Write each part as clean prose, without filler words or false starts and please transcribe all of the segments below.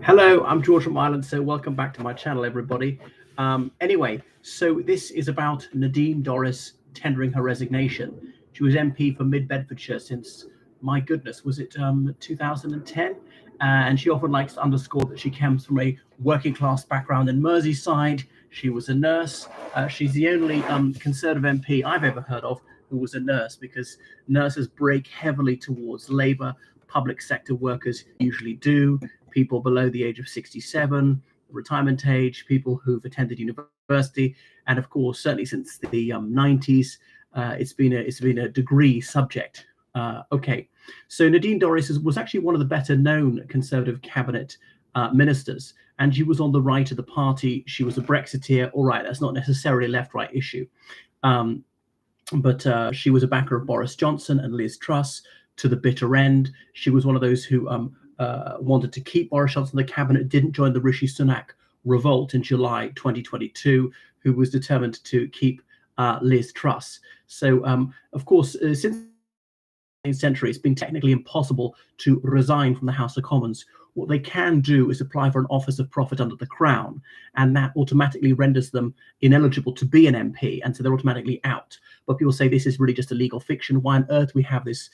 Hello, I'm George from Ireland, so welcome back to my channel, everybody. Anyway, so this is about Nadine Dorries tendering her resignation. She was MP for Mid Bedfordshire since, my goodness, was it 2010? And she often likes to underscore that she comes from a working class background in Merseyside. She was a nurse. She's the only Conservative MP I've ever heard of who was a nurse, because nurses break heavily towards Labour. Public sector workers usually do. People below the age of 67, retirement age, people who've attended university, and of course, certainly since the 90s, it's been a degree subject. Okay, so Nadine Dorries was actually one of the better known Conservative cabinet ministers, and she was on the right of the party. She was a Brexiteer. All right, that's not necessarily a left-right issue. Um, but she was a backer of Boris Johnson and Liz Truss to the bitter end. She was one of those who wanted to keep Boris Johnson in the cabinet, didn't join the Rishi Sunak revolt in July 2022, who was determined to keep Liz Truss. So, of course, since century, it's been technically impossible to resign from the House of Commons. What they can do is apply for an office of profit under the Crown, and that automatically renders them ineligible to be an MP, and so they're automatically out. But people say this is really just a legal fiction. Why on earth we have this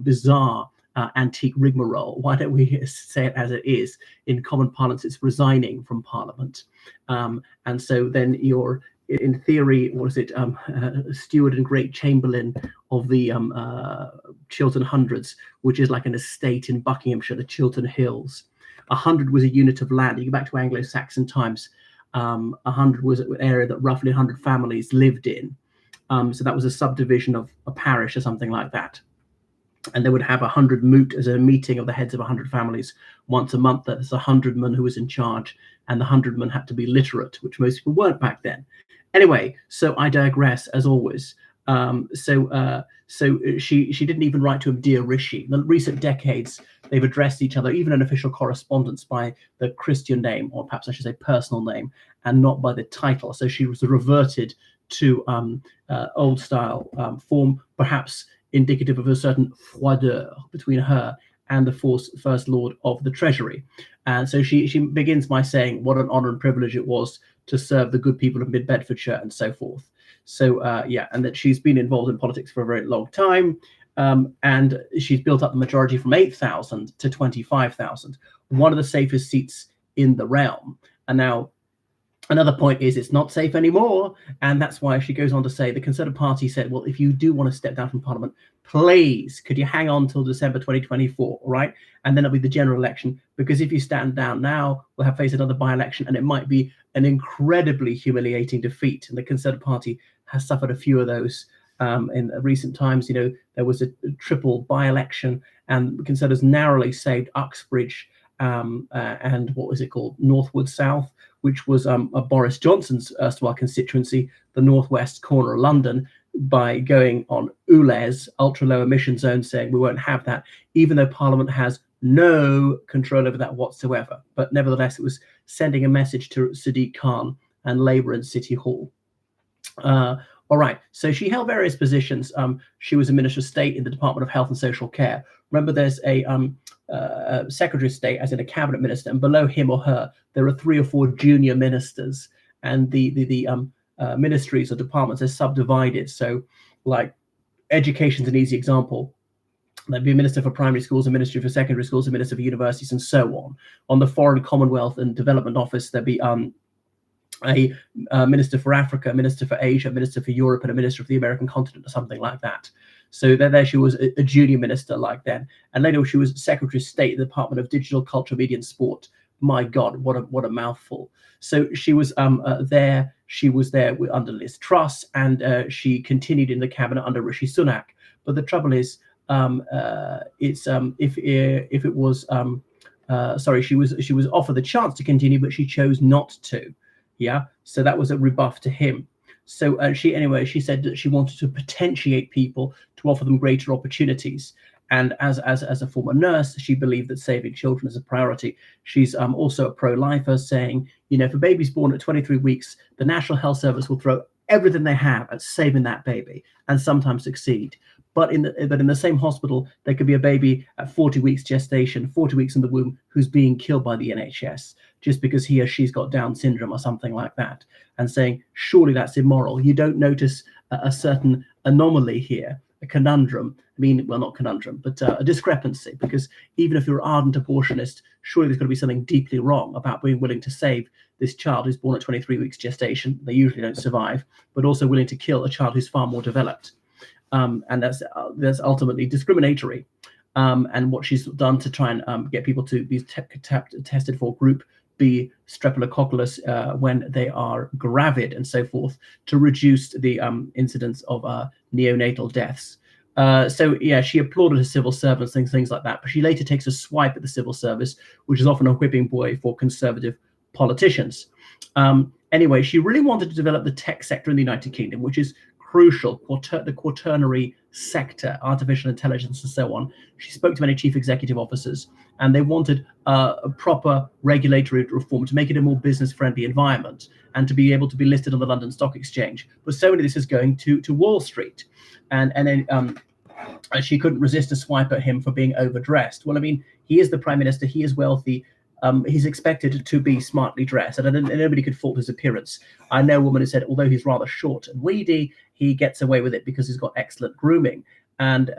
bizarre antique rigmarole? Why don't we say it as it is? In common parlance, it's resigning from Parliament. And so then you're, in theory, what is it, steward and great chamberlain of the Chiltern Hundreds, which is like an estate in Buckinghamshire, the Chiltern Hills. 100 was a unit of land. You go back to Anglo-Saxon times, 100 was an area that roughly 100 families lived in. So that was a subdivision of a parish or something like that. And they would have 100 moot as a meeting of the heads of 100 families once a month. There's a 100-man who was in charge, and the 100-man had to be literate, which most people weren't back then. Anyway, so I digress, as always. So she didn't even write to him, "Dear Rishi." In the recent decades, they've addressed each other, even in official correspondence, by the Christian name, or perhaps I should say personal name, and not by the title. So she was reverted to old style form, perhaps indicative of a certain froideur between her and the First Lord of the Treasury. And so she begins by saying what an honour and privilege it was to serve the good people of Mid Bedfordshire and so forth. So yeah, and that she's been involved in politics for a very long time, and she's built up the majority from 8,000 to 25,000, one of the safest seats in the realm. And now, another point is it's not safe anymore, and that's why she goes on to say the Conservative Party said, well, if you do want to step down from Parliament, please, could you hang on till December 2024, all right? And then it'll be the general election, because if you stand down now, we'll have to face another by-election, and it might be an incredibly humiliating defeat. And the Conservative Party has suffered a few of those in recent times. You know, there was a triple by-election, and the Conservatives narrowly saved Uxbridge and what was it called, Northwood South, which was Boris Johnson's erstwhile constituency, the northwest corner of London, by going on ULEZ, ultra low emission zone, saying we won't have that, even though Parliament has no control over that whatsoever. But nevertheless, it was sending a message to Sadiq Khan and Labour in City Hall. All right, so she held various positions. She was a Minister of State in the Department of Health and Social Care. Remember, there's a Secretary of State, as in a cabinet minister, and below him or her, there are 3 or 4 junior ministers, and the ministries or departments are subdivided. So, like, education's an easy example. There'd be a minister for primary schools, a ministry for secondary schools, a minister for universities, and so on. On the Foreign, Commonwealth, and Development Office, there'd be a minister for Africa, a minister for Asia, a minister for Europe, and a minister for the American continent, or something like that. So there she was, a junior minister like then. And later she was Secretary of State in the Department of Digital, Culture, Media and Sport. My God, what a mouthful. So she was there. She was there under Liz Truss, and she continued in the cabinet under Rishi Sunak. But the trouble is, if it was sorry, she was offered the chance to continue, but she chose not to. Yeah, so that was a rebuff to him. So she said that she wanted to potentiate people to offer them greater opportunities. And as a former nurse, she believed that saving children is a priority. She's also a pro-lifer, saying, you know, if a baby's born at 23 weeks, the National Health Service will throw everything they have at saving that baby, and sometimes succeed. but in the same hospital, there could be a baby at 40 weeks gestation, 40 weeks in the womb, who's being killed by the NHS just because he or she's got Down syndrome or something like that, and saying, surely that's immoral. You don't notice a certain anomaly here, a conundrum. I mean, well, not conundrum, but a discrepancy, because even if you're an ardent abortionist, surely there's got to be something deeply wrong about being willing to save this child who's born at 23 weeks gestation. They usually don't survive, but also willing to kill a child who's far more developed. And that's ultimately discriminatory. And what she's done to try and get people to be tested for group B streptococcus when they are gravid and so forth, to reduce the incidence of neonatal deaths. So yeah, she applauded her civil servants, things like that. But she later takes a swipe at the civil service, which is often a whipping boy for conservative politicians. Anyway, she really wanted to develop the tech sector in the United Kingdom, which is crucial, the quaternary sector, artificial intelligence and so on. She spoke to many chief executive officers, and they wanted a proper regulatory reform to make it a more business-friendly environment and to be able to be listed on the London Stock Exchange. But so many of this is going to Wall Street. And then she couldn't resist a swipe at him for being overdressed. Well, I mean, he is the prime minister, he is wealthy, he's expected to be smartly dressed, and nobody could fault his appearance. I know a woman who said, although he's rather short and weedy, he gets away with it because he's got excellent grooming. And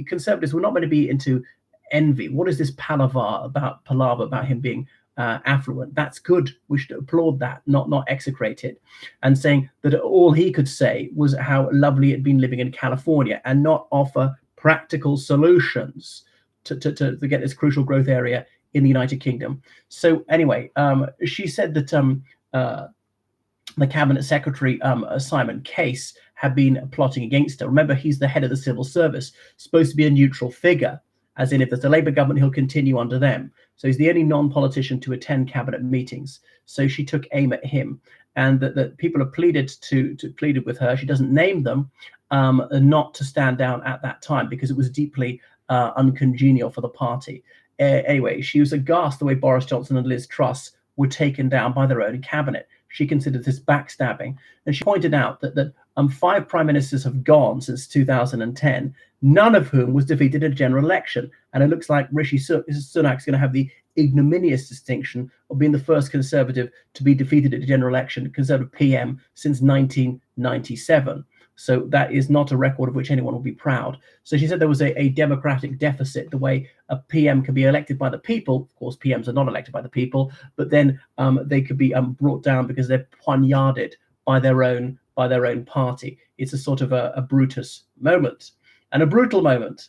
conservatives were not going to be into envy. What is this palaver about him being affluent? That's good. We should applaud that, not execrate it. And saying that all he could say was how lovely it'd been living in California, and not offer practical solutions to get this crucial growth area in the United Kingdom. So anyway, she said that the cabinet secretary, Simon Case, had been plotting against her. Remember, he's the head of the civil service, supposed to be a neutral figure, as in if there's a Labour government, he'll continue under them. So he's the only non-politician to attend cabinet meetings. So she took aim at him, and that people have pleaded with her. She doesn't name them, not to stand down at that time because it was deeply uncongenial for the party. Anyway, she was aghast the way Boris Johnson and Liz Truss were taken down by their own cabinet. She considered this backstabbing, and she pointed out that 5 prime ministers have gone since 2010, none of whom was defeated in a general election. And it looks like Rishi Sunak is going to have the ignominious distinction of being the first Conservative to be defeated at a general election, Conservative PM, since 1997. So that is not a record of which anyone will be proud. So she said there was a democratic deficit, the way a PM can be elected by the people. Of course, PMs are not elected by the people, but then they could be brought down because they're poignarded by their own party. It's a sort of a Brutus moment, and a brutal moment.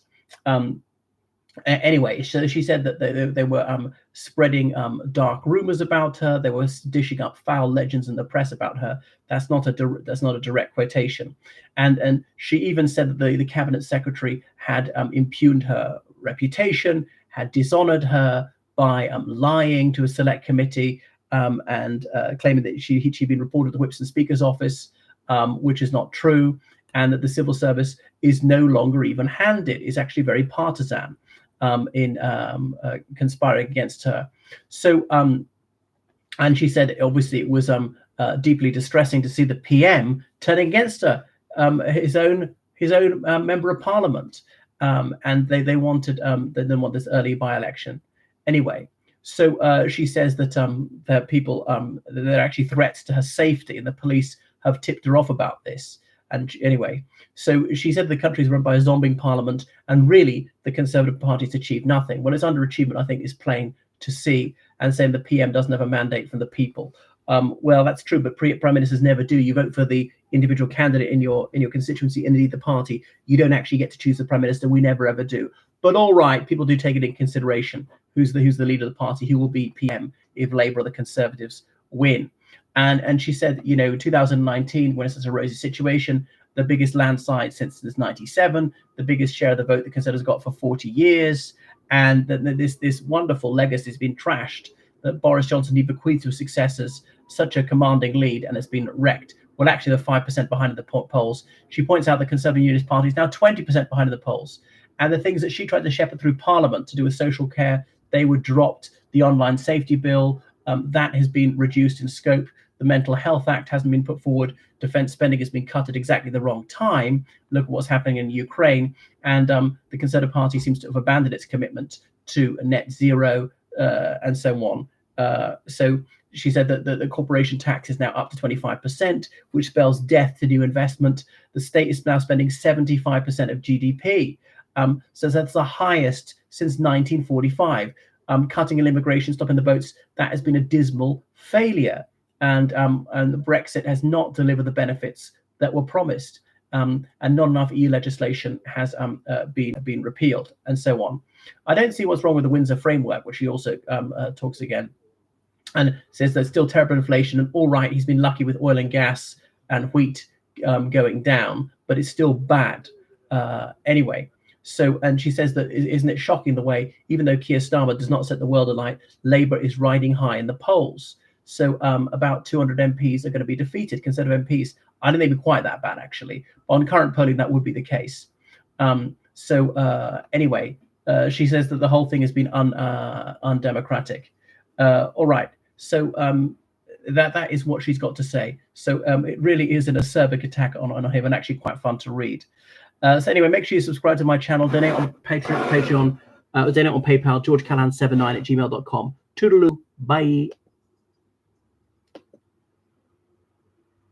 Anyway, so she said that they were spreading dark rumors about her. They were dishing up foul legends in the press about her. That's not a direct quotation. And she even said that the cabinet secretary had impugned her reputation, had dishonored her by lying to a select committee, and claiming that she'd been reported to the Whips and Speaker's office, which is not true, and that the civil service is no longer even-handed. It's actually very partisan in conspiring against her. So, and she said, obviously, it was deeply distressing to see the PM turning against her, his own member of parliament, and they wanted they didn't want this early by-election. Anyway, so she says that there are people there are actually threats to her safety, and the police have tipped her off about this. And anyway, so she said the country is run by a zombie parliament, and really the Conservative Party's achieved nothing. Well, its underachievement, I think, is plain to see, and saying the PM doesn't have a mandate from the people. Well, that's true, but prime ministers never do. You vote for the individual candidate in your constituency, and indeed the party. You don't actually get to choose the prime minister. We never ever do. But all right, people do take it in consideration. Who's the leader of the party? Who will be PM if Labour or the Conservatives win? And she said, 2019, when it's such a rosy situation, the biggest landslide since 97, the biggest share of the vote the Conservatives got for 40 years, and that this wonderful legacy has been trashed, that Boris Johnson he bequeathed to his successors such a commanding lead, and it's been wrecked. Well, actually, they're 5% behind in the polls. She points out the Conservative Unionist Party is now 20% behind in the polls. And the things that she tried to shepherd through Parliament to do with social care, they were dropped. The online safety bill, that has been reduced in scope. The Mental Health Act hasn't been put forward. Defense spending has been cut at exactly the wrong time. Look at what's happening in Ukraine. And the Conservative Party seems to have abandoned its commitment to net zero and so on. So she said that the corporation tax is now up to 25%, which spells death to new investment. The state is now spending 75% of GDP. So that's the highest since 1945. Cutting immigration, stopping the boats, that has been a dismal failure. And Brexit has not delivered the benefits that were promised. And not enough EU legislation has been repealed, and so on. I don't see what's wrong with the Windsor Framework, which he also talks again, and says there's still terrible inflation. And all right, he's been lucky with oil and gas and wheat going down, but it's still bad anyway. So, and she says that isn't it shocking the way, even though Keir Starmer does not set the world alight, Labour is riding high in the polls. So about 200 MPs are going to be defeated, Conservative MPs. I don't think it'd be quite that bad, actually. But on current polling, that would be the case. Anyway, she says that the whole thing has been undemocratic. All right. So that is what she's got to say. So it really is an acerbic attack on him, and actually quite fun to read. So anyway, make sure you subscribe to my channel, donate on Patreon, donate on PayPal, georgecallahan79@gmail.com. Toodaloo. Bye.